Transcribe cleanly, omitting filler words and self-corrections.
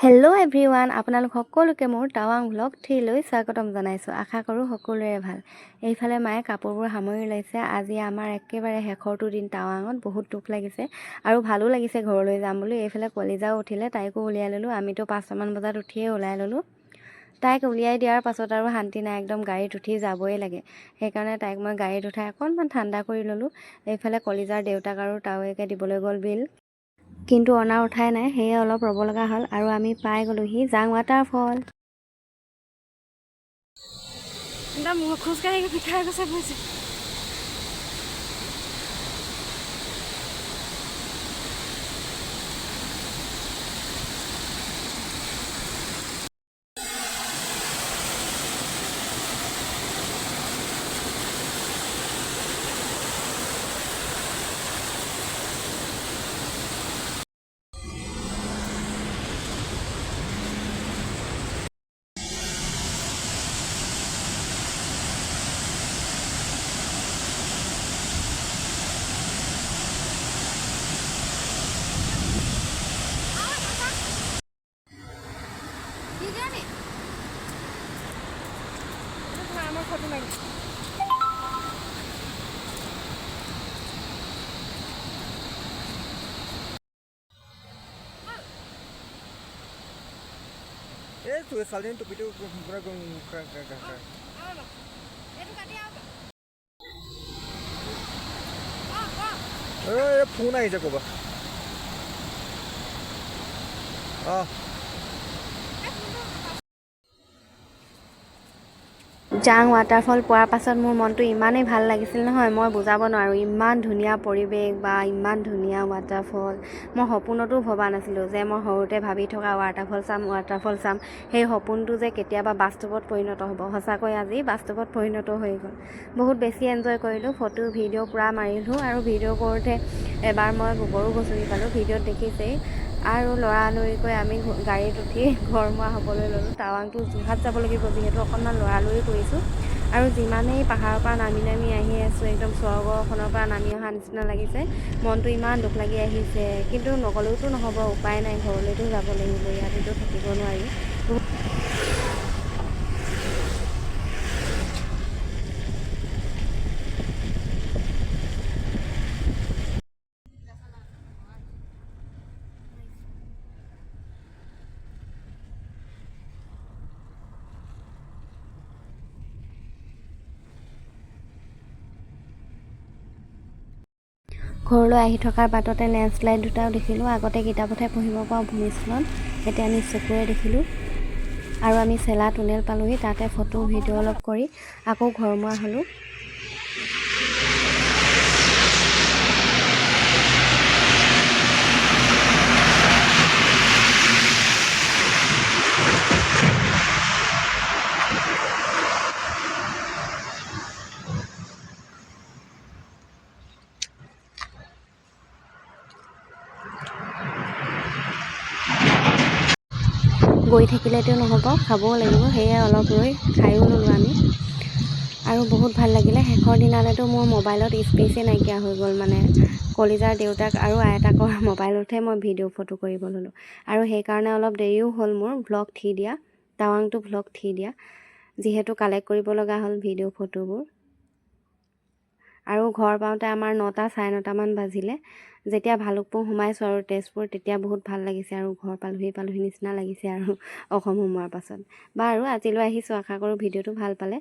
Hello' everyone, আপোনালোক সকলোকে মোৰ টাৱাং ব্লগ 3লৈ স্বাগতম জনাইছোঁ। আশা কৰোঁ সকলোৰে ভাল। এইফালে মায়ে কাপোৰবোৰ সামৰি লৈছে। আজি আমাৰ একেবাৰে শেষৰটো দিন টাৱাঙত। বহুত দুখ লাগিছে আৰু ভালো লাগিছে ঘৰলৈ যাম বুলি। এইফালে কলিজাও উঠিলে, তাইকো উলিয়াই ল'লোঁ। আমিতো 5টামান বজাত উঠিয়ে ওলাই ল'লোঁ। তাইক উলিয়াই দিয়াৰ পাছত আৰু শান্তি নাই, একদম গাড়ীত উঠি যাবই লাগে। সেইকাৰণে তাইক মই গাড়ীত উঠাই অকণমান ঠাণ্ডা কৰি ল'লোঁ। এইফালে কলিজাৰ দেউতাক আৰু তাৱৈকে দিবলৈ গ'ল বিল, কিন্তু অনা উঠাই নাই, সেয়ে অলপ ৰ'ব লগা হ'ল আৰু আমি পাই গ'লোহি জাং ৱাটাৰফল। মোৰ খোজকাঢ়ি পিঠাই গৈছে গৈছে। আমার ফটো নাই। এই তুই সালদিন টুপিটো পুরা ফোন আহিছে ক'বা। জাং ৱাটাৰফল পোৱাৰ পাছত মোৰ মনটো ইমানেই ভাল লাগিছিল নহয়, মই বুজাব নোৱাৰোঁ। ইমান ধুনীয়া পৰিৱেশ বা ইমান ধুনীয়া ৱাটাৰফল মই সপোনতো ভবা নাছিলোঁ যে মই সৰুতে ভাবি থকা ৱাটাৰফল চাম সেই সপোনটো যে কেতিয়াবা বাস্তৱত পৰিণত হ'ব। সঁচাকৈ আজি বাস্তৱত পৰিণত হৈ গ'ল। বহুত বেছি এনজয় কৰিলোঁ। ফটো ভিডিঅ' পূৰা মাৰিলোঁ আৰু ভিডিঅ' কৰোঁতে এবাৰ মই গোবৰো গছকি পালোঁ, ভিডিঅ'ত দেখিছেই। আৰু লৰালৰিকৈ আমি গাড়ীত উঠি ঘৰমুৱা হ'বলৈ ল'লোঁ। টাৱাংটো যোৰহাট যাব লাগিব যিহেতু অকণমান লৰালৰি কৰিছোঁ। আৰু যিমানেই পাহাৰৰ পৰা নামি নামি আহি আছোঁ, একদম স্বৰ্গখনৰ পৰা নামি অহা নিচিনা লাগিছে। মনটো ইমান দুখ লাগি আহিছে, কিন্তু নগ'লেওতো নহ'ব, উপায় নাই, ঘৰলৈতো যাব লাগিব, ইয়াতেতো থাকিব নোৱাৰি। ঘৰলৈ আহি থকাৰ বাটতে লেণ্ডশ্লাইড দুটাও দেখিলোঁ। আগতে কিতাপতহে পঢ়িব পাওঁ ভূমিস্খলন, এতিয়া আমি চকুৰে দেখিলোঁ। আৰু আমি চেলা টুনেল পালোঁহি, তাতে ফটো ভিডিঅ' অলপ কৰি আকৌ ঘৰমুৱা হ'লোঁ। গৈ থাকিলেতো নহ'ব, খাবও লাগিব, সেয়ে অলপ ৰৈ খায়ো ল'লোঁ আমি। আৰু বহুত ভাল লাগিলে। শেষৰ দিনালৈতো মোৰ মোবাইলত স্পেচেই নাইকিয়া হৈ গ'ল। মানে কলিজাৰ দেউতাক আৰু আইতাকৰ মোবাইলতহে মই ভিডিঅ' ফটো কৰিব ল'লোঁ। আৰু সেইকাৰণে অলপ দেৰিও হ'ল মোৰ ভ্লগ 3 দিয়া, টাৱাংটো ভ্লগ 3 দিয়া, যিহেতু কালেক্ট কৰিব লগা হ'ল ভিডিঅ' ফটোবোৰ। আৰু ঘৰ পাওঁতে আমাৰ 9টা চাৰে 9টামান বাজিলে। যেতিয়া ভালুকপুং সোমাইছোঁ আৰু তেজপুৰ, তেতিয়া বহুত ভাল লাগিছে আৰু ঘৰ পালোহি নিচিনা লাগিছে আৰু অসম সোমোৱাৰ পাছত। বাৰু আজিলৈ আহিছোঁ, আশা কৰোঁ ভিডিঅ'টো ভাল পালে।